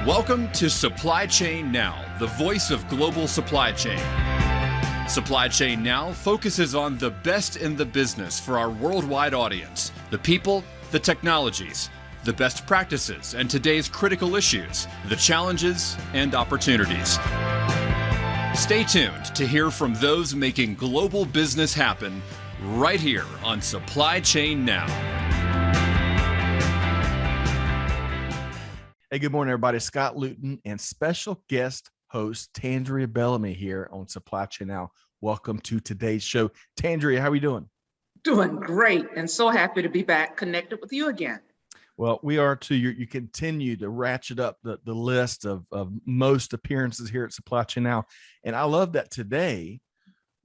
Welcome to Supply Chain Now, the voice of global supply chain. Supply Chain Now focuses on the best in the business for our worldwide audience, the people, the technologies, the best practices, and today's critical issues, the challenges and opportunities. Stay tuned to hear from those making global business happen right here on Supply Chain Now. Hey, good morning, everybody. Scott Luton and special guest host Tandreia Bellamy here on Supply Chain Now. Welcome to today's show. Tandreia, how are you doing? Doing great, and so happy to be back connected with you again. Well, we are too. You continue to ratchet up the list of most appearances here at Supply Chain Now, and I love that today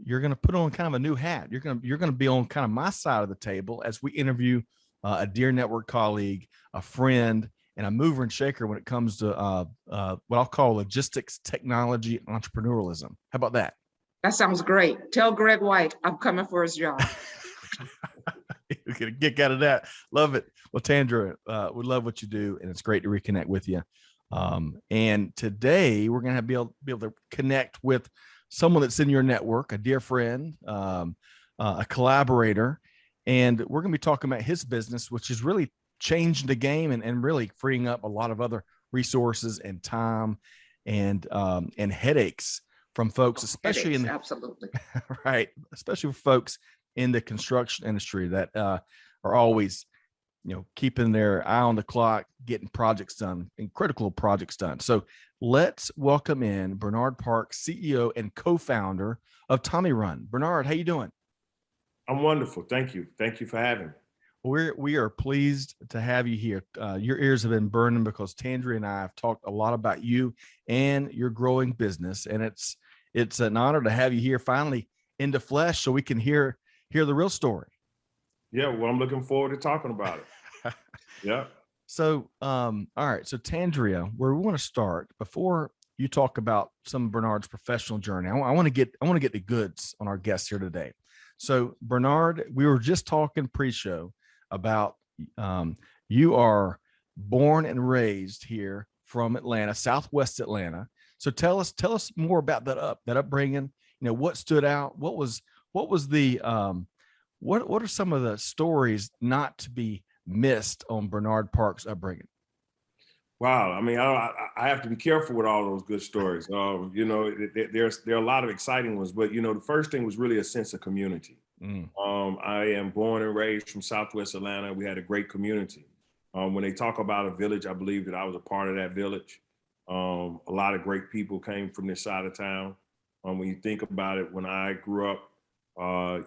you're going to put on kind of a new hat. You're going to be on kind of my side of the table as we interview a dear network colleague, a friend, and a mover and shaker when it comes to what I'll call logistics, technology, entrepreneurialism. How about that? That sounds great. Tell Greg White I'm coming for his job. We're going to get out of that. Love it. Well, Tandreia, we love what you do, and it's great to reconnect with you. And today we're going to be able to connect with someone that's in your network, a dear friend, a collaborator, and we're going to be talking about his business, which is really changing the game and really freeing up a lot of other resources and time and headaches from folks, especially absolutely right, especially for folks in the construction industry that are always, keeping their eye on the clock, getting projects done and critical projects done. So let's welcome in Bernard Parks, CEO and co-founder of TommyRun. Bernard, how you doing? I'm wonderful. Thank you. Thank you for having me. We are pleased to have you here. Your ears have been burning because Tandreia and I have talked a lot about you and your growing business, and it's an honor to have you here finally in the flesh, so we can hear the real story. Yeah, well, I'm looking forward to talking about it. Yeah. So, all right. So, Tandreia, where we want to start before you talk about some of Bernard's professional journey, I want to get the goods on our guests here today. So, Bernard, we were just talking pre-show about you are born and raised here from Atlanta, Southwest Atlanta. So tell us more about that upbringing. What stood out? What was the what are some of the stories not to be missed on Bernard Parks' upbringing? Wow. I mean, I have to be careful with all those good stories. There are a lot of exciting ones, but the first thing was really a sense of community. I am born and raised from Southwest Atlanta. We had a great community. When they talk about a village, I believe that I was a part of that village. A lot of great people came from this side of town. When you think about it, when I grew up, I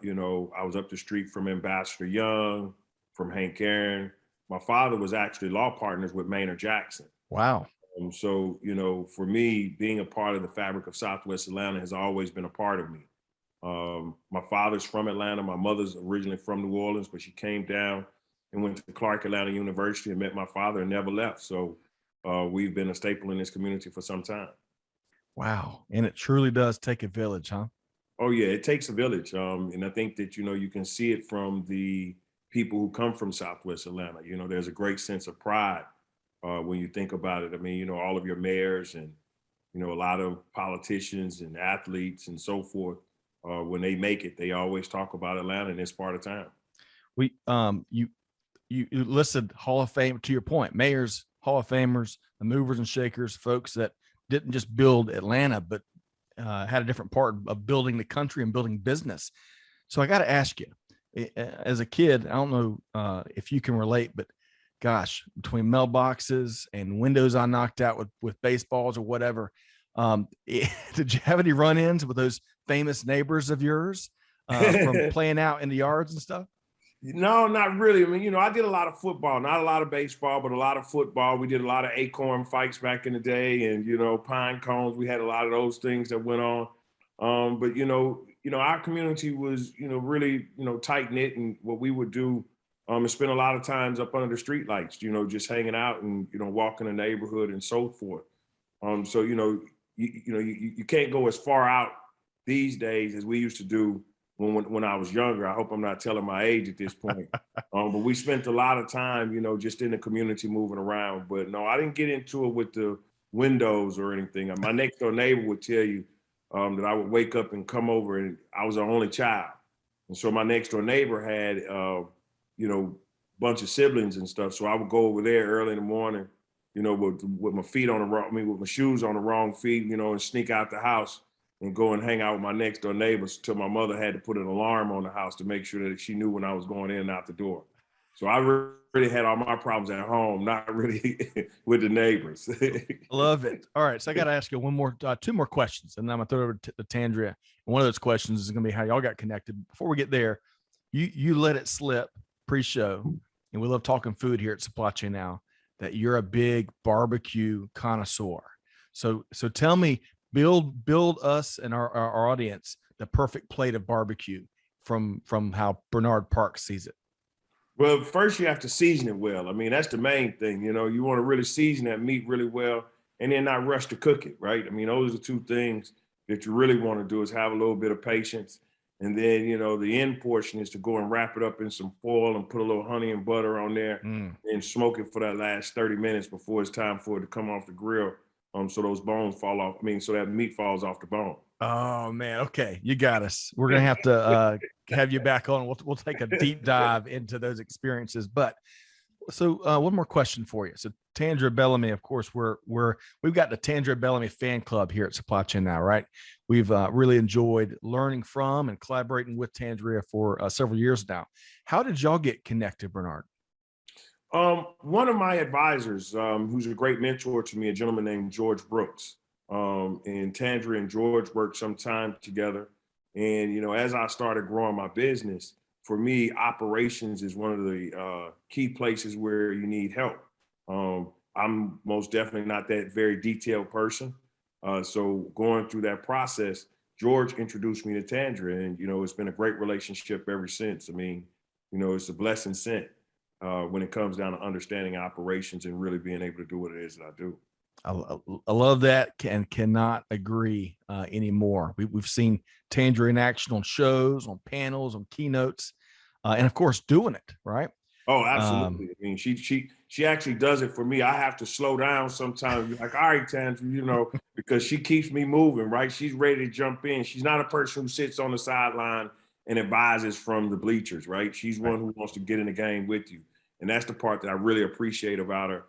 was up the street from Ambassador Young, from Hank Aaron. My father was actually law partners with Maynard Jackson. Wow. So, for me, being a part of the fabric of Southwest Atlanta has always been a part of me. My father's from Atlanta. My mother's originally from New Orleans, but she came down and went to Clark Atlanta University and met my father and never left. So we've been a staple in this community for some time. Wow. And it truly does take a village, huh? Oh, yeah, it takes a village. And I think that, you can see it from the people who come from Southwest Atlanta. There's a great sense of pride when you think about it. I mean, all of your mayors and, a lot of politicians and athletes and so forth. When they make it, they always talk about Atlanta and this part of town. We you listed Hall of Fame, to your point, mayors, Hall of Famers, the movers and shakers, folks that didn't just build Atlanta, but had a different part of building the country and building business. So I got to ask you, as a kid, I don't know if you can relate, but gosh, between mailboxes and windows I knocked out with baseballs or whatever, did you have any run-ins with those famous neighbors of yours from playing out in the yards and stuff? No, not really. I mean, I did a lot of football, not a lot of baseball, but a lot of football. We did a lot of acorn fights back in the day and, pine cones. We had a lot of those things that went on. But, our community was, really, tight knit, and what we would do is spend a lot of times up under the street lights, just hanging out and, walking the neighborhood and so forth. So, you can't go as far out these days as we used to do when I was younger. I hope I'm not telling my age at this point. But we spent a lot of time, just in the community moving around. But no, I didn't get into it with the windows or anything. My next door neighbor would tell you that I would wake up and come over, and I was the only child. And so my next door neighbor had, you know, a bunch of siblings and stuff. So I would go over there early in the morning, you know, with my feet on the wrong, with my shoes on the wrong feet, you know, and sneak out the house and go and hang out with my next door neighbors till my mother had to put an alarm on the house to make sure that she knew when I was going in and out the door. So I really had all my problems at home, not really with the neighbors. Love it. All right. So I got to ask you two more questions, and then I'm going to throw it over to Tandreia. And one of those questions is going to be how y'all got connected. Before we get there, you let it slip pre-show, and we love talking food here at Supply Chain Now, that you're a big barbecue connoisseur. So tell me, build us and our audience the perfect plate of barbecue from how Bernard Parks sees it. Well, first you have to season it well. I mean, that's the main thing. You know, you want to really season that meat really well and then not rush to cook it, right? I mean, those are the two things that you really want to do, is have a little bit of patience. And then, you know, the end portion is to go and wrap it up in some foil and put a little honey and butter on there and smoke it for that last 30 minutes before it's time for it to come off the grill. So those bones fall off. I mean, so that meat falls off the bone. Oh man. Okay. You got us. We're going to have to have you back on. We'll take a deep dive into those experiences. But so one more question for you. So Tandreia Bellamy, of course, we've got the Tandreia Bellamy fan club here at Supply Chain Now, right? We've really enjoyed learning from and collaborating with Tandreia for several years now. How did y'all get connected, Bernard? One of my advisors, who's a great mentor to me, a gentleman named George Brooks, and Tandreia and George worked some time together. And, you know, as I started growing my business, for me, operations is one of the key places where you need help. I'm most definitely not that very detailed person. So going through that process, George introduced me to Tandreia, and, you know, it's been a great relationship ever since. I mean, you know, it's a blessing sent when it comes down to understanding operations and really being able to do what it is that I do. I love that and cannot agree anymore. We've seen Tandreia in action on shows, on panels, on keynotes, and of course doing it, right? Oh, absolutely. I mean, she actually does it for me. I have to slow down sometimes. Be like, all right, Tandreia, you know, because she keeps me moving, right? She's ready to jump in. She's not a person who sits on the sideline and advises from the bleachers, right? She's one who wants to get in the game with you. And that's the part that I really appreciate about her.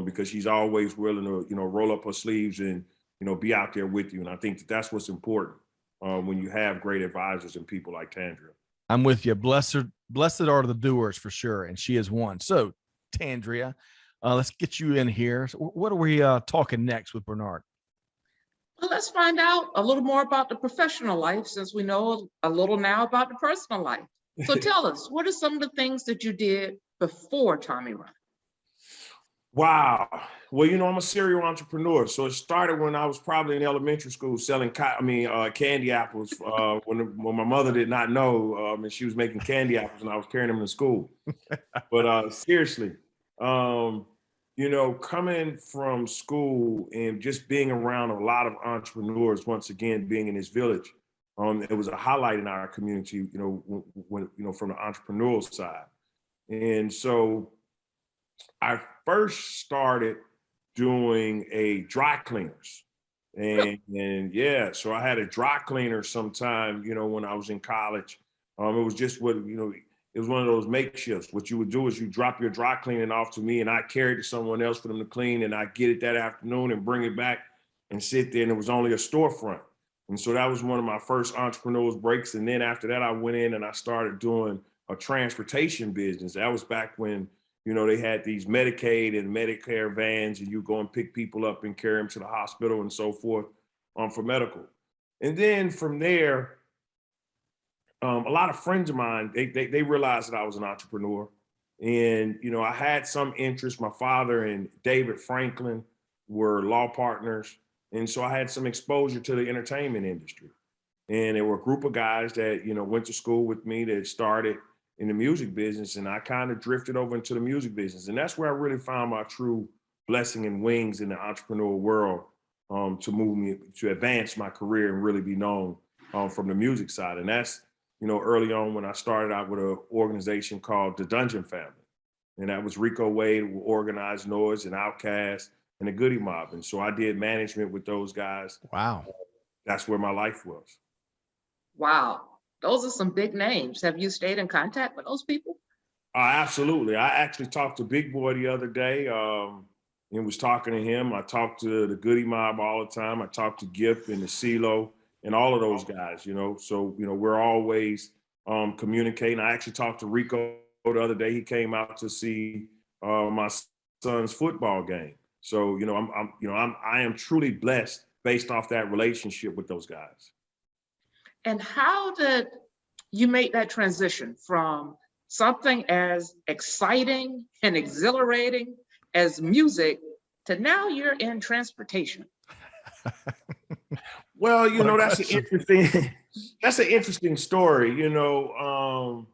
Because she's always willing to, you know, roll up her sleeves and, you know, be out there with you. And I think that that's what's important when you have great advisors and people like Tandreia. I'm with you. Blessed are the doers for sure. And she is one. So Tandreia, let's get you in here. So what are we talking next with Bernard? Well, let's find out a little more about the professional life, since we know a little now about the personal life. So tell us, what are some of the things that you did before TommyRun? Wow. Well, you know, I'm a serial entrepreneur. So it started when I was probably in elementary school selling candy apples when my mother did not know, and she was making candy apples and I was carrying them to school. But seriously, you know, coming from school and just being around a lot of entrepreneurs, once again, being in this village, it was a highlight in our community, you know, when you know, from the entrepreneurial side. And so I first started doing a dry cleaners, and yeah, so I had a dry cleaner sometime, you know, when I was in college. It was just what, you know, it was one of those makeshifts. What you would do is you drop your dry cleaning off to me and I carry it to someone else for them to clean, and I get it that afternoon and bring it back and sit there, and it was only a storefront. And so that was one of my first entrepreneur's breaks. And then after that, I went in and I started doing a transportation business. That was back when, you know, they had these Medicaid and Medicare vans, and you go and pick people up and carry them to the hospital and so forth for medical. And then from there, a lot of friends of mine, they realized that I was an entrepreneur. And, you know, I had some interest. My father and David Franklin were law partners. And so I had some exposure to the entertainment industry. And there were a group of guys that, you know, went to school with me that started in the music business, and I kind of drifted over into the music business. And that's where I really found my true blessing and wings in the entrepreneurial world, to move me, to advance my career and really be known from the music side. And that's, you know, early on when I started out with an organization called the Dungeon Family. And that was Rico Wade, Organized Noise, and Outkast, and the Goody Mob. And so I did management with those guys. Wow. That's where my life was. Wow. Those are some big names. Have you stayed in contact with those people? Absolutely. I actually talked to Big Boy the other day and was talking to him. I talked to the Goody Mob all the time. I talked to Gift and the CeeLo and all of those guys, you know. So, you know, we're always communicating. I actually talked to Rico the other day. He came out to see my son's football game. So, you know, I am truly blessed based off that relationship with those guys. And how did you make that transition from something as exciting and exhilarating as music to now you're in transportation? Well, you know, that's an interesting story. You know,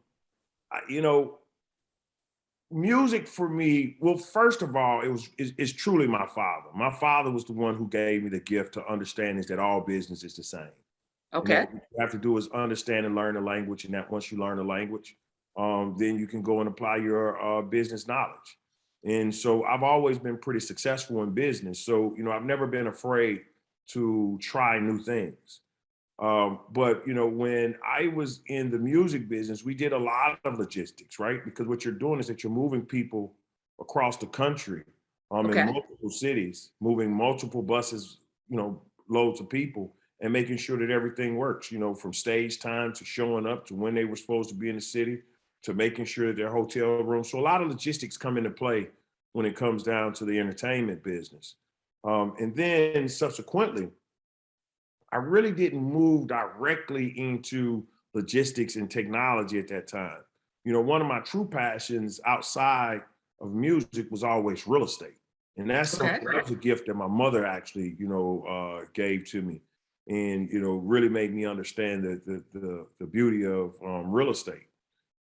music for me. Well, first of all, it's truly my father. My father was the one who gave me the gift to understand is that all business is the same. Okay. What you have to do is understand and learn the language, and that once you learn the language, then you can go and apply your business knowledge. And so I've always been pretty successful in business. So, you know, I've never been afraid to try new things. But, you know, when I was in the music business, we did a lot of logistics, right? Because what you're doing is that you're moving people across the country Okay. in multiple cities, moving multiple buses, you know, loads of people, and making sure that everything works, you know, from stage time to showing up to when they were supposed to be in the city to making sure that their hotel room. So a lot of logistics come into play when it comes down to the entertainment business. And then subsequently, I really didn't move directly into logistics and technology at that time. You know, one of my true passions outside of music was always real estate. And that's something, that was a gift that my mother actually, you know, gave to me, and, you know, really made me understand the beauty of real estate.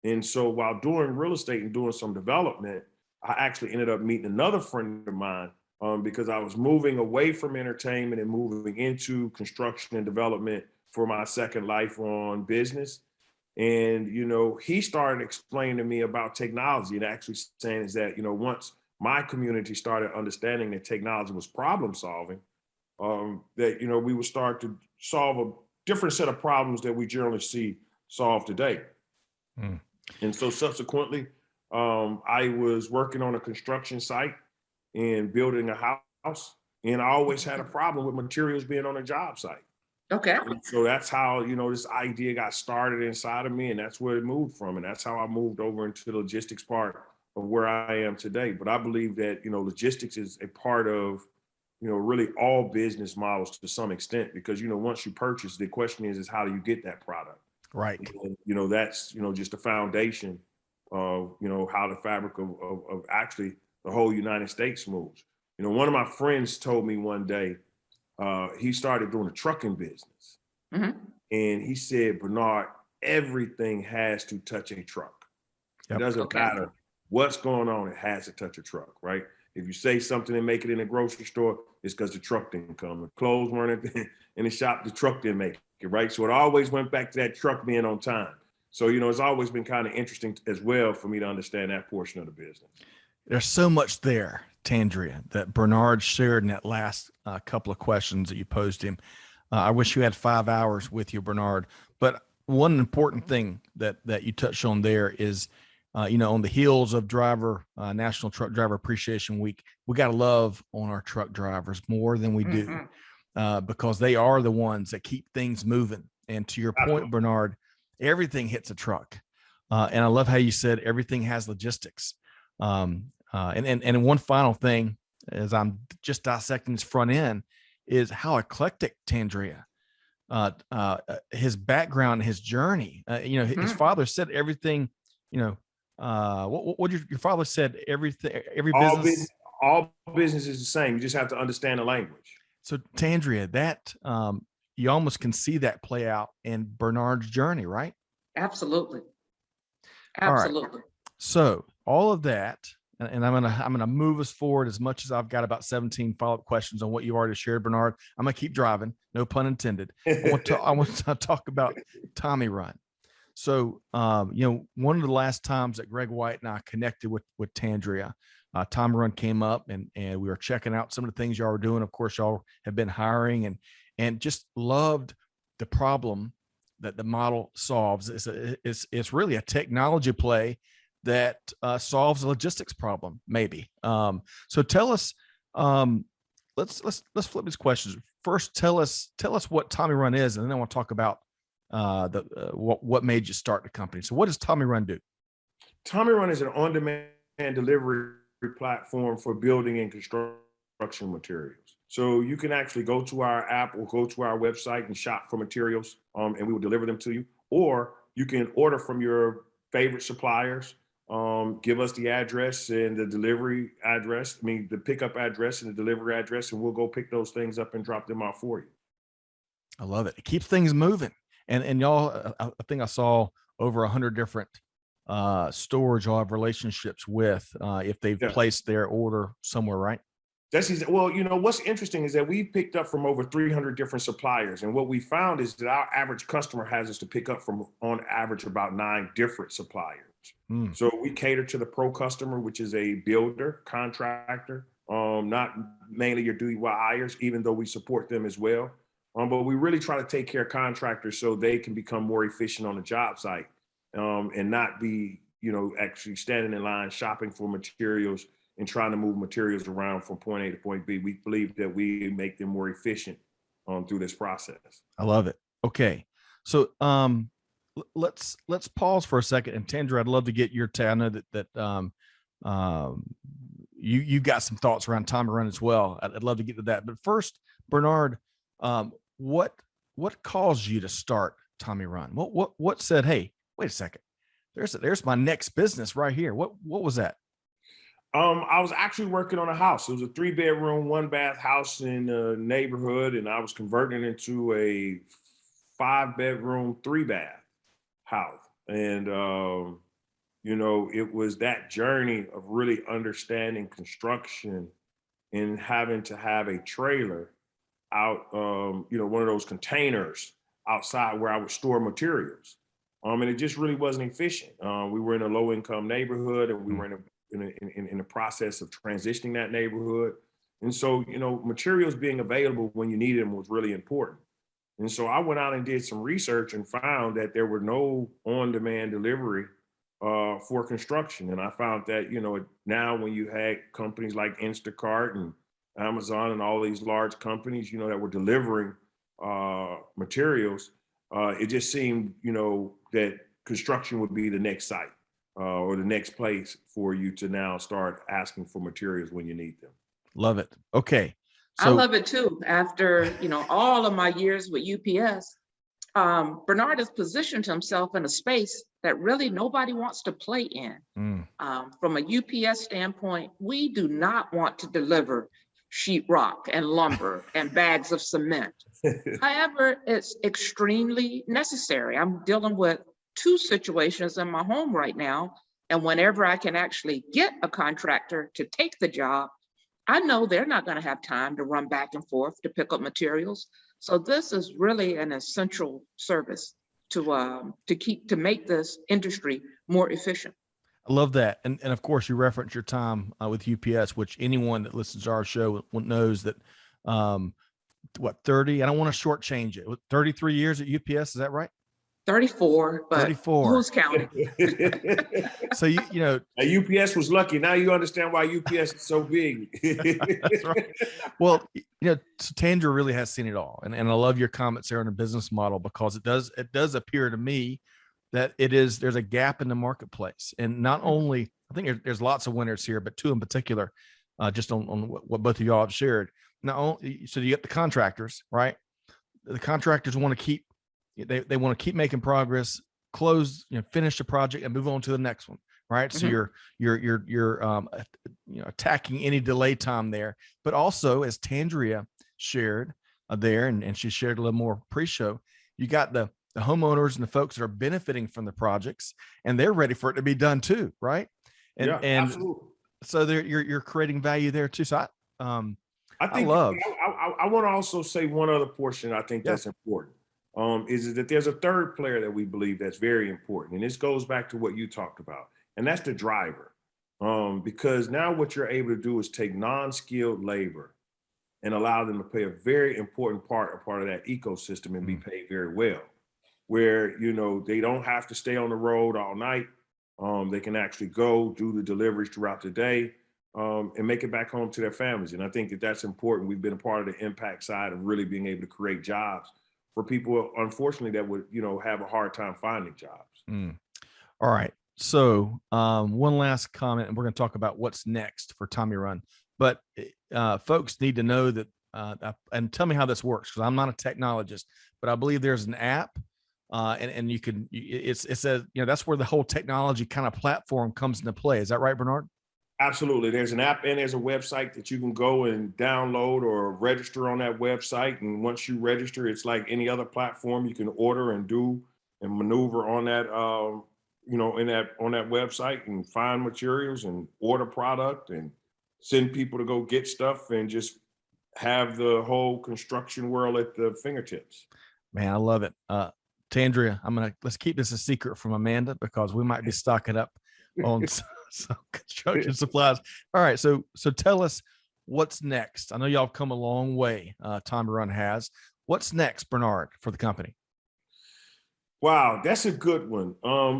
And so while doing real estate and doing some development, I actually ended up meeting another friend of mine because I was moving away from entertainment and moving into construction and development for my second life on business. And, you know, he started explaining to me about technology and actually saying is that, you know, once my community started understanding that technology was problem solving, that, you know, we would start to solve a different set of problems that we generally see solved today. Mm. And so subsequently, I was working on a construction site and building a house, and I always had a problem with materials being on a job site. Okay. And so that's how, you know, this idea got started inside of me, and that's where it moved from. And that's how I moved over into the logistics part of where I am today. But I believe that, you know, logistics is a part of, you know, really all business models to some extent, because, you know, once you purchase, the question is how do you get that product? Right. And, you know, that's, you know, just the foundation of, you know, how the fabric of actually the whole United States moves. You know, one of my friends told me one day, he started doing a trucking business. Mm-hmm. And he said, Bernard, everything has to touch a truck. Yep. It doesn't matter what's going on, it has to touch a truck, right? If you say something and make it in a grocery store, it's because the truck didn't come. The clothes weren't in the shop, the truck didn't make it, right? So it always went back to that truck being on time. So, you know, it's always been kind of interesting as well for me to understand that portion of the business. There's so much there, Tandreia, that Bernard shared in that last couple of questions that you posed him. I wish you had 5 hours with you, Bernard. But one important thing that you touched on there is, you know, on the heels of National Truck Driver Appreciation Week, we got to love on our truck drivers more than we do, because they are the ones that keep things moving. And to your point, Bernard, everything hits a truck. And I love how you said everything has logistics. And one final thing, as I'm just dissecting this front end, is how eclectic Tandreia, his background, his journey. You know, his father said everything. You know, what your father said? Everything, all business is the same. You just have to understand the language. So Tandreia, that you almost can see that play out in Bernard's journey, right? Absolutely. Absolutely. All right. So all of that. And I'm gonna move us forward as much as I've got about 17 follow-up questions on what you already shared, Bernard. I'm gonna keep driving, no pun intended. I want to talk about TommyRun. So, you know, one of the last times that Greg White and I connected with Tandreia, TommyRun came up, and we were checking out some of the things y'all were doing. Of course, y'all have been hiring, and just loved the problem that the model solves. It's really a technology play that solves a logistics problem, maybe. So tell us, let's flip these questions. First, tell us what TommyRun is, and then I want to talk about what made you start the company. So what does TommyRun do? TommyRun is an on-demand delivery platform for building and construction materials. So you can actually go to our app or go to our website and shop for materials, and we will deliver them to you. Or you can order from your favorite suppliers, give us the address and the delivery address, the pickup address and the delivery address, and we'll go pick those things up and drop them off for you. I love it. It keeps things moving. And y'all, I think I saw over 100 different stores y'all have relationships with if they've placed their order somewhere, right? Well, what's interesting is that we've picked up from over 300 different suppliers. And what we found is that our average customer has us to pick up from, on average, about 9 different suppliers. So we cater to the pro customer, which is a builder, contractor, not mainly your DIYers, even though we support them as well. But we really try to take care of contractors so they can become more efficient on the job site, and not be, actually standing in line shopping for materials and trying to move materials around from point A to point B. We believe that we make them more efficient through this process. I love it. Okay. So let's pause for a second. And Tandreia, I'd love to get your take. I know that you got some thoughts around TommyRun as well. I'd love to get to that. But first, Bernard, what caused you to start TommyRun? What said, hey, wait a second, there's my next business right here. What was that? I was actually working on a house. It was a 3-bedroom, 1-bath house in a neighborhood, and I was converting it into a 5-bedroom, 3-bath house. And, it was that journey of really understanding construction and having to have a trailer out, one of those containers outside where I would store materials. And it just really wasn't efficient. We were in a low-income neighborhood, and we were in the process of transitioning that neighborhood. And so, materials being available when you needed them was really important. And so I went out and did some research and found that there were no on-demand delivery for construction. And I found that, now when you had companies like Instacart and Amazon and all these large companies, that were delivering materials, it just seemed, that construction would be the next site. Or the next place for you to now start asking for materials when you need them. Love it. Okay. So, I love it too. After, all of my years with UPS, Bernard has positioned himself in a space that really nobody wants to play in. From a UPS standpoint, we do not want to deliver sheetrock and lumber and bags of cement. However, it's extremely necessary. I'm dealing with 2 situations in my home right now. And whenever I can actually get a contractor to take the job, I know they're not going to have time to run back and forth to pick up materials. So this is really an essential service to make this industry more efficient. I love that. And of course, you reference your time with UPS, which anyone that listens to our show knows that, 30, I don't want to shortchange it. 33 years at UPS, is that right? 34, but 34. Who's counting? So UPS was lucky. Now you understand why UPS is so big. That's right. Well, Tandreia really has seen it all, and I love your comments there on the business model, because it does appear to me that there's a gap in the marketplace, and not only, I think there's lots of winners here, but 2 in particular, just on what both of y'all have shared. Not only, so you get the contractors, right? The contractors want to keep. They want to keep making progress, close, finish the project and move on to the next one. Right. So you're attacking any delay time there, but also, as Tandreia shared there, and she shared a little more pre-show, you got the homeowners and the folks that are benefiting from the projects, and they're ready for it to be done too. Right. And absolutely. So you're creating value there too. So I think I want to also say one other portion I think that's important. Is that there's a third player that we believe that's very important. And this goes back to what you talked about, and that's the driver. because now what you're able to do is take non-skilled labor and allow them to play a very important part of that ecosystem and be paid very well, where, you know, they don't have to stay on the road all night. They can actually go do the deliveries throughout the day, and make it back home to their families. And I think that that's important. We've been a part of the impact side of really being able to create jobs for people, unfortunately, that would, you know, have a hard time finding jobs. All right. So one last comment, and we're going to talk about what's next for TommyRun. But folks need to know that, and tell me how this works, because I'm not a technologist, but I believe there's an app, and you can, it says, you know, that's where the whole technology kind of platform comes into play. Is that right, Bernard? Absolutely. There's an app and there's a website that you can go and download or register on that website. And once you register, it's like any other platform. You can order and do and maneuver on that, you know, on that website, and find materials and order product and send people to go get stuff and just have the whole construction world at the fingertips. Man, I love it. Tandreia, let's keep this a secret from Amanda, because we might be stocking up on some construction supplies. All right. So tell us what's next. I know y'all have come a long way. TommyRun has. What's next, Bernard, for the company? Wow, that's a good one.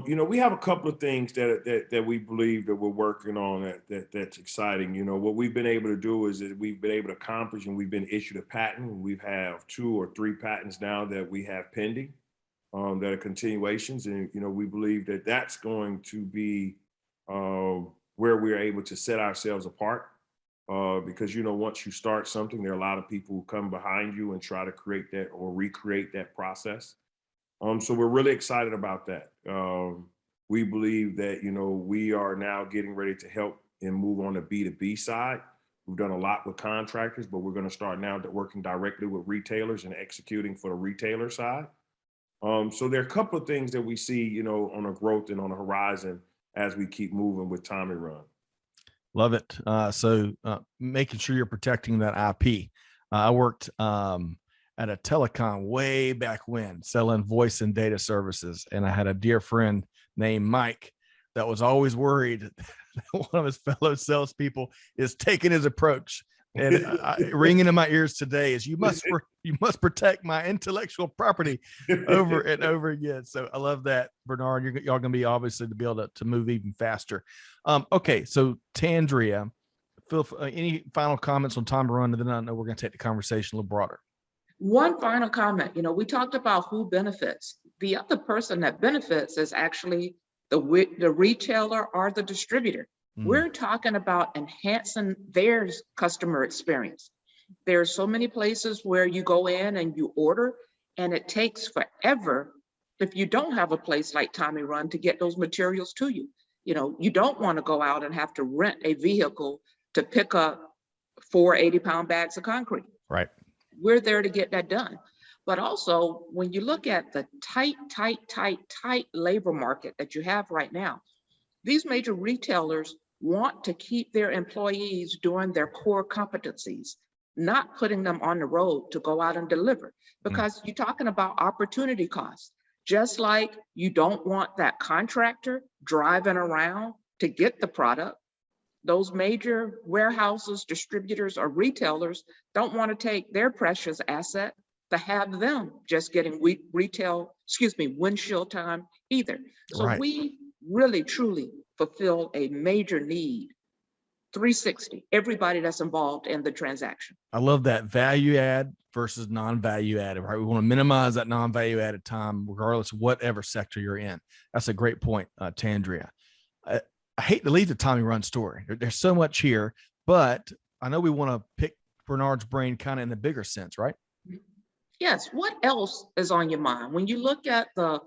You know, we have a couple of things that we believe that we're working on that's exciting. You know, what we've been able to do is that we've been able to accomplish, and we've been issued a patent. We have 2 or 3 patents now that we have pending, that are continuations. And, you know, we believe that that's going to be where we're able to set ourselves apart. Because, you know, once you start something, there are a lot of people who come behind you and try to create that or recreate that process. So we're really excited about that. We believe that, you know, we are now getting ready to help and move on the B2B side. We've done a lot with contractors, but we're going to start now working directly with retailers and executing for the retailer side. So there are a couple of things that we see, you know, on a growth and on the horizon as we keep moving with TommyRun. Love it. So making sure you're protecting that IP. I worked at a telecom way back when, selling voice and data services. And I had a dear friend named Mike that was always worried that one of his fellow salespeople is taking his approach. And ringing in my ears today is, you must protect my intellectual property over and over again. So I love that, Bernard. Y'all gonna be obviously to be able to move even faster. Okay, so Tandreia, any final comments on TommyRun? And then I know we're gonna take the conversation a little broader. One final comment. You know, we talked about who benefits. The other person that benefits is actually the retailer or the distributor. We're talking about enhancing their customer experience. There are so many places where you go in and you order, and it takes forever if you don't have a place like TommyRun to get those materials to you. You know, you don't want to go out and have to rent a vehicle to pick up 4 80-pound bags of concrete. Right. We're there to get that done. But also, when you look at the tight labor market that you have right now, these major retailers want to keep their employees doing their core competencies, not putting them on the road to go out and deliver, because you're talking about opportunity costs. Just like you don't want that contractor driving around to get the product, those major warehouses, distributors, or retailers don't want to take their precious asset to have them just getting windshield time either. So Right. we really, truly fulfill a major need, 360, everybody that's involved in the transaction. I love that, value add versus non-value added, right? We want to minimize that non-value added time, regardless of whatever sector you're in. That's a great point, Tandreia. I hate to leave the TommyRun story. There's so much here, but I know we want to pick Bernard's brain kind of in the bigger sense, right? Yes, what else is on your mind? When you look at the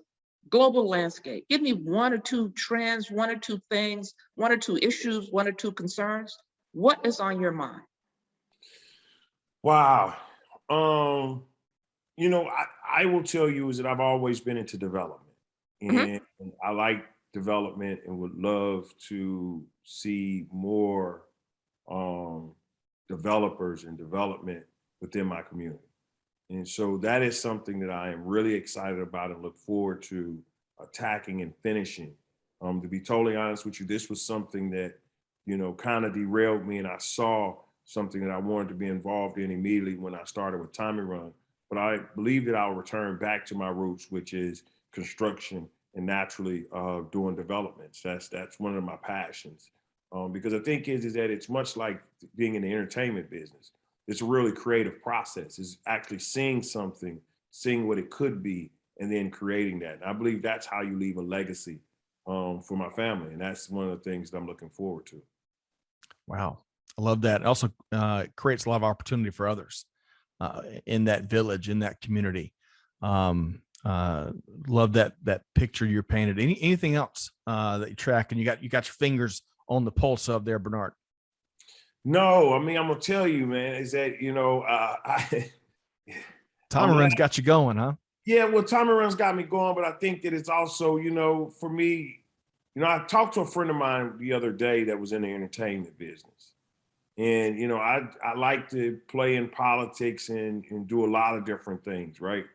global landscape, give me 1 or 2 trends, 1 or 2 things, 1 or 2 issues, 1 or 2 concerns. What is on your mind? Wow. You know, I will tell you is that I've always been into development, and I like development and would love to see more developers and development within my community. And so that is something that I am really excited about and look forward to attacking and finishing. To be totally honest with you, this was something that kind of derailed me, and I saw something that I wanted to be involved in immediately when I started with TommyRun. But I believe that I'll return back to my roots, which is construction and naturally doing developments. That's one of my passions. Because I think is that it's much like being in the entertainment business. It's a really creative process. It's actually seeing something, seeing what it could be, and then creating that. And I believe that's how you leave a legacy for my family. And that's one of the things that I'm looking forward to. Wow. I love that. It also creates a lot of opportunity for others in that village, in that community. Love that picture you're painted. Anything else that you track and you got your fingers on the pulse of there, Bernard? No, I mean, I'm gonna tell you, man, is that TommyRun's got you going, huh? Yeah, well, TommyRun's got me going, but I think that it's also, for me, I talked to a friend of mine the other day that was in the entertainment business. And, I like to play in politics and do a lot of different things, right?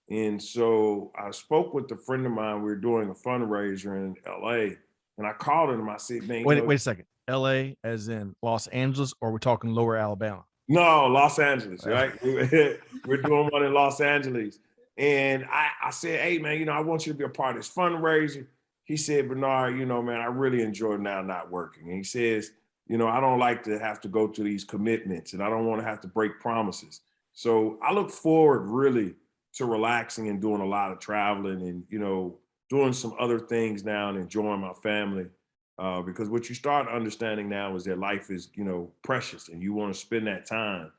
And so I spoke with a friend of mine. We were doing a fundraiser in LA, and I called him. I said, man, wait a second. LA as in Los Angeles, or we're talking lower Alabama? No, Los Angeles, right? We're doing one in Los Angeles. And I said, hey, man, I want you to be a part of this fundraiser. He said, Bernard, man, I really enjoy now not working. And he says, I don't like to have to go to these commitments, and I don't want to have to break promises. So I look forward really to relaxing and doing a lot of traveling and, doing some other things now and enjoying my family. Because what you start understanding now is that life is, precious, and you want to spend that time,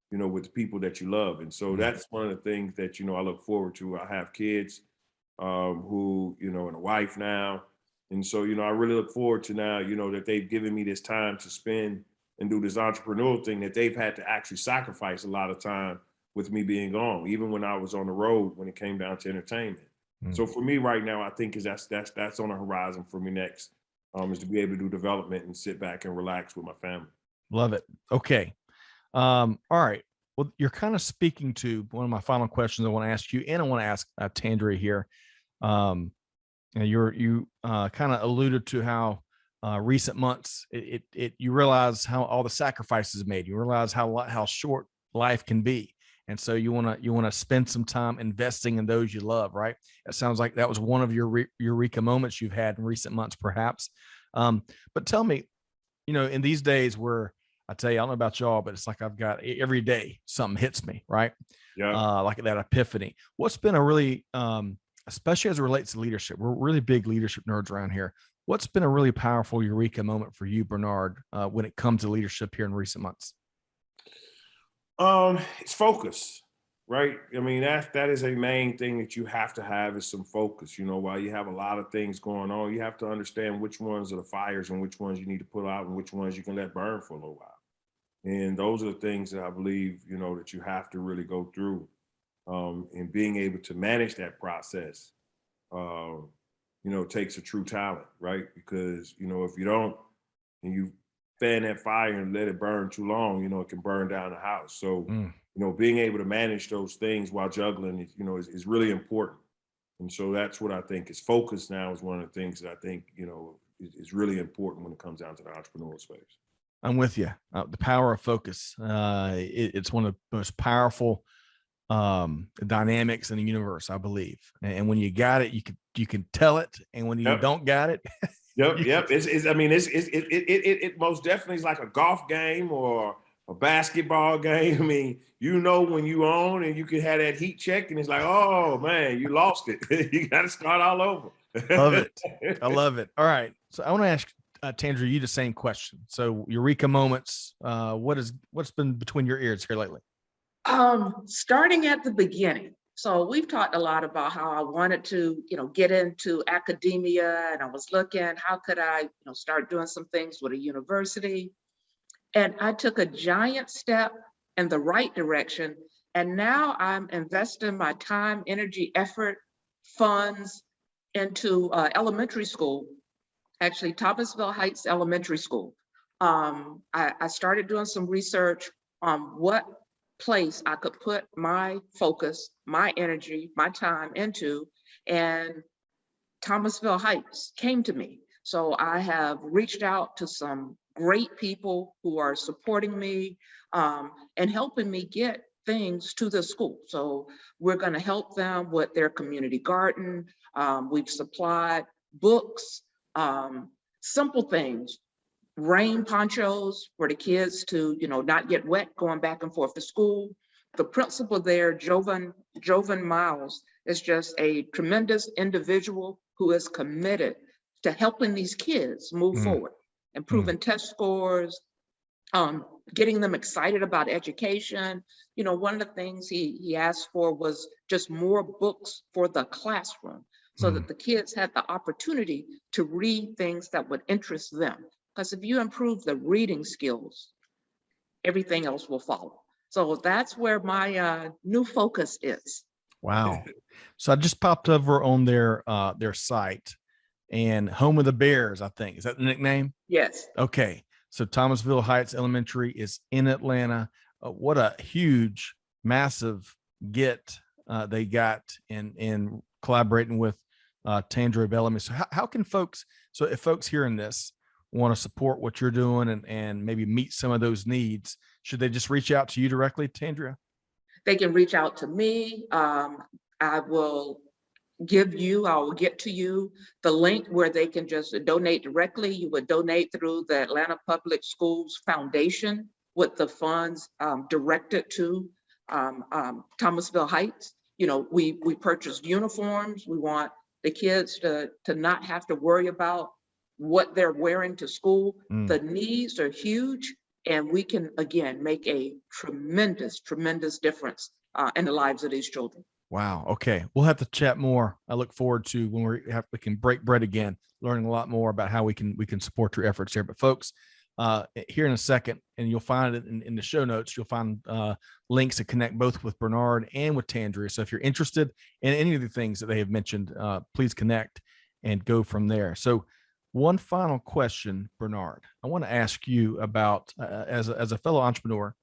with the people that you love. And so that's one of the things that, I look forward to. I have kids who, and a wife now. And so, I really look forward to now, that they've given me this time to spend and do this entrepreneurial thing that they've had to actually sacrifice a lot of time with me being gone, even when I was on the road when it came down to entertainment. So for me right now, I think that's on the horizon for me next. Is to be able to do development and sit back and relax with my family. Love it. Okay. All right. Well, you're kind of speaking to one of my final questions I want to ask you, and I want to ask Tandreia here. And you kind of alluded to how recent months you realize how all the sacrifices made. You realize how short life can be, and so you want to spend some time investing in those you love, right? It sounds like that was one of your eureka moments you've had in recent months, perhaps. But tell me, in these days where I tell you, I don't know about y'all, but it's like I've got every day something hits me, right? Yeah. Like that epiphany. What's been a really, especially as it relates to leadership, we're really big leadership nerds around here. What's been a really powerful eureka moment for you, Bernard, when it comes to leadership here in recent months? It's focus, right? I mean, that is a main thing that you have to have is some focus. While you have a lot of things going on, you have to understand which ones are the fires and which ones you need to put out and which ones you can let burn for a little while. And those are the things that I believe, that you have to really go through. And being able to manage that process, takes a true talent, right? Because, if you don't, and you fan that fire and let it burn too long, it can burn down the house. So, being able to manage those things while juggling, is really important. And so that's what I think is focus now is one of the things that I think, is really important when it comes down to the entrepreneurial space. I'm with you. The power of focus. It's one of the most powerful dynamics in the universe, I believe. And when you got it, you can tell it. And when you don't got it, Yep. It most definitely is like a golf game or a basketball game. I mean, when you own and you can have that heat check and it's like, oh man, you lost it. You got to start all over. Love it. I love it. All right. So I want to ask Tandreia, you the same question. So eureka moments, what's been between your ears here lately? Starting at the beginning. So we've talked a lot about how I wanted to, get into academia, and I was looking, how could I, start doing some things with a university? And I took a giant step in the right direction. And now I'm investing my time, energy, effort, funds into elementary school, actually Thomasville Heights Elementary School. I started doing some research on what place I could put my focus, my energy, my time into, and Thomasville Heights came to me. So I have reached out to some great people who are supporting me and helping me get things to the school. So we're going to help them with their community garden. We've supplied books, simple things, rain ponchos for the kids to, not get wet going back and forth to school. The principal there, Jovan Miles, is just a tremendous individual who is committed to helping these kids move forward, improving test scores, getting them excited about education. One of the things he asked for was just more books for the classroom so that the kids had the opportunity to read things that would interest them. Because if you improve the reading skills, everything else will follow. So that's where my new focus is. Wow. So I just popped over on their site, and Home of the Bears, I think. Is that the nickname? Yes. Okay. So Thomasville Heights Elementary is in Atlanta. What a huge, massive get they got in collaborating with Tandreia Bellamy. So how can folks, so if folks hearing this want to support what you're doing and maybe meet some of those needs, should they just reach out to you directly, Tandreia? They can reach out to me. I will get to you the link where they can just donate directly. You would donate through the Atlanta Public Schools Foundation with the funds directed to Thomasville Heights. We purchased uniforms. We want the kids to not have to worry about what they're wearing to school. The needs are huge, and we can, again, make a tremendous, tremendous difference in the lives of these children. Wow. Okay. We'll have to chat more. I look forward to when we can break bread again, learning a lot more about how we can support your efforts here. But folks, here in a second, and you'll find it in the show notes, you'll find links to connect both with Bernard and with Tandreia. So if you're interested in any of the things that they have mentioned, please connect and go from there. So one final question, Bernard, I want to ask you about as a fellow entrepreneur.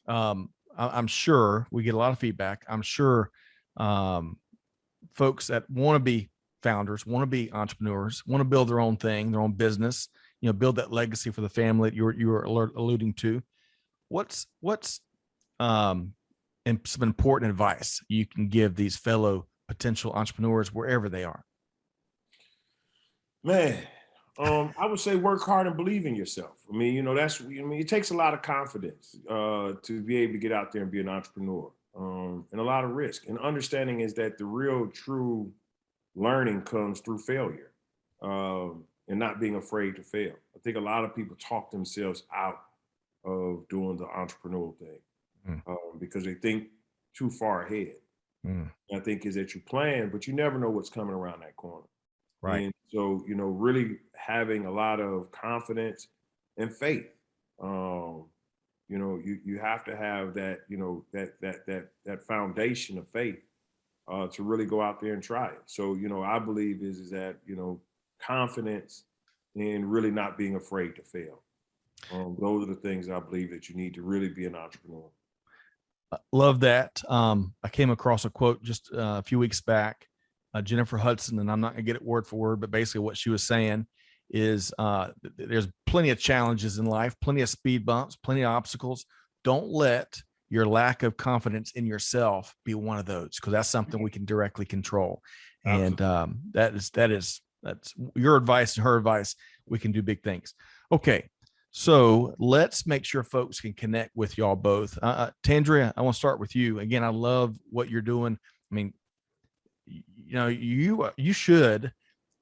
I'm sure we get a lot of feedback. I'm sure folks that want to be founders, want to be entrepreneurs, want to build their own thing, their own business, build that legacy for the family that you were alluding to. What's some important advice you can give these fellow potential entrepreneurs wherever they are? Man, I would say work hard and believe in yourself. It takes a lot of confidence to be able to get out there and be an entrepreneur. And a lot of risk, and understanding is that the real true learning comes through failure and not being afraid to fail. I think a lot of people talk themselves out of doing the entrepreneurial thing because they think too far ahead. I think is that you plan, but you never know what's coming around that corner. Right. And so, really having a lot of confidence and faith. You have to have that, that foundation of faith to really go out there and try it. So, I believe is that, confidence and really not being afraid to fail. Those are the things I believe that you need to really be an entrepreneur. Love that. I came across a quote just a few weeks back, Jennifer Hudson, and I'm not gonna get it word for word, but basically what she was saying is there's plenty of challenges in life, plenty of speed bumps, plenty of obstacles. Don't let your lack of confidence in yourself be one of those, because that's something we can directly control. Absolutely. And that's your advice and her advice. We can do big things. Okay. So let's make sure folks can connect with y'all both. Tandreia, I want to start with you. Again, I love what you're doing. I mean, you should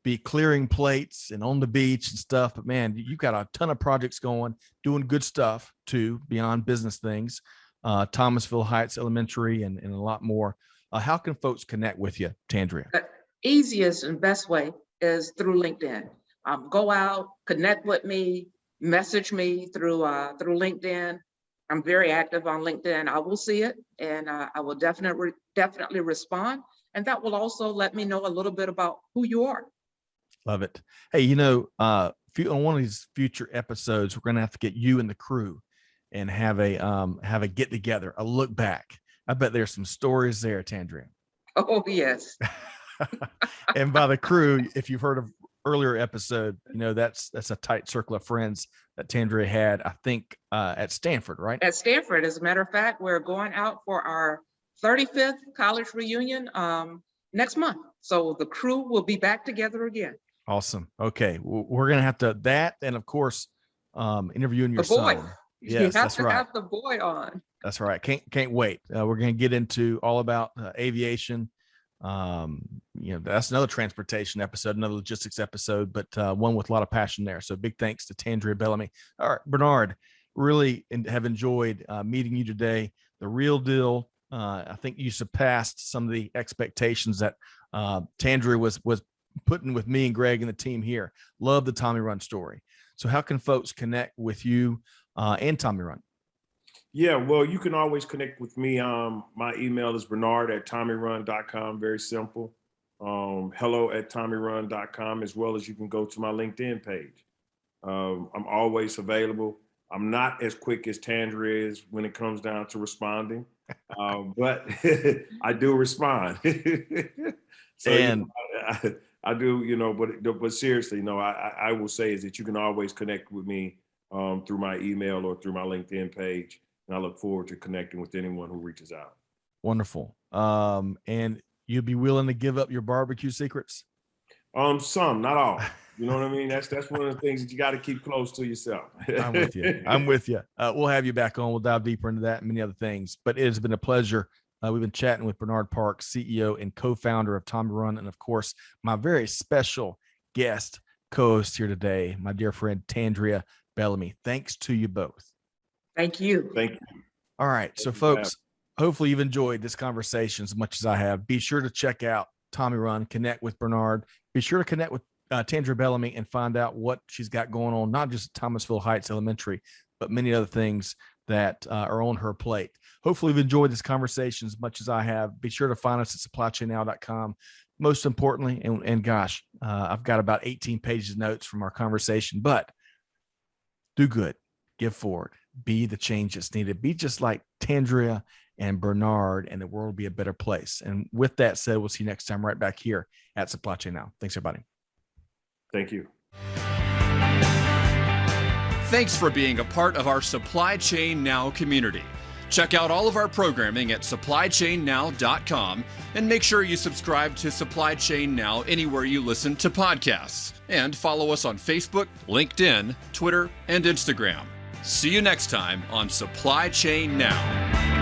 be clearing plates and on the beach and stuff, but man, you've got a ton of projects going, doing good stuff too, beyond business things, Thomasville Heights Elementary and a lot more. How can folks connect with you, Tandreia? The easiest and best way is through LinkedIn. Go out, connect with me, message me through LinkedIn. I'm very active on LinkedIn. I will see it, and I will definitely respond. And that will also let me know a little bit about who you are. Love it. Hey, on one of these future episodes, we're going to have to get you and the crew and have a get together, a look back. I bet there's some stories there, Tandreia. Oh, yes. And by the crew, if you've heard of earlier episode, that's a tight circle of friends that Tandreia had, I think, at Stanford, right? At Stanford, as a matter of fact, we're going out for our 35th college reunion next month. So the crew will be back together again. Awesome. Okay. We're going to have to and of course, interviewing your The boy. son. Yes, Yes, you have that's to right. have the boy on. That's right. Can't wait. We're going to get into all about aviation. That's another transportation episode, another logistics episode, but one with a lot of passion there. So big thanks to Tandreia Bellamy. All right, Bernard, really have enjoyed meeting you today. The real deal. I think you surpassed some of the expectations that Tandreia was putting with me and Greg and the team here. Love the TommyRun story. So how can folks connect with you and TommyRun? Yeah, well, you can always connect with me. My email is bernard@tommyrun.com. Very simple. Hello@tommyrun.com, as well as you can go to my LinkedIn page. I'm always available. I'm not as quick as Tandreia is when it comes down to responding, but I do respond. So and I do, but seriously, I will say is that you can always connect with me through my email or through my LinkedIn page. And I look forward to connecting with anyone who reaches out. Wonderful. And you'd be willing to give up your barbecue secrets? Some, not all. You know what I mean? That's one of the things that you got to keep close to yourself. I'm with you. We'll have you back on. We'll dive deeper into that and many other things. But it has been a pleasure. We've been chatting with Bernard Parks, CEO and co-founder of TommyRun, and of course, my very special guest co-host here today, my dear friend Tandreia Bellamy. Thanks to you both. Thank you. Thank you. All right. So folks, hopefully you've enjoyed this conversation as much as I have. Be sure to check out TommyRun, connect with Bernard. Be sure to connect with Tandreia Bellamy and find out what she's got going on, not just at Thomasville Heights Elementary, but many other things that are on her plate. Hopefully you've enjoyed this conversation as much as I have. Be sure to find us at supplychainnow.com. Most importantly, and gosh, I've got about 18 pages of notes from our conversation, but do good, give forward, be the change that's needed. Be just like Tandreia and Bernard, and the world will be a better place. And with that said, we'll see you next time right back here at Supply Chain Now. Thanks, everybody. Thank you. Thanks for being a part of our Supply Chain Now community. Check out all of our programming at supplychainnow.com and make sure you subscribe to Supply Chain Now anywhere you listen to podcasts. And follow us on Facebook, LinkedIn, Twitter, and Instagram. See you next time on Supply Chain Now.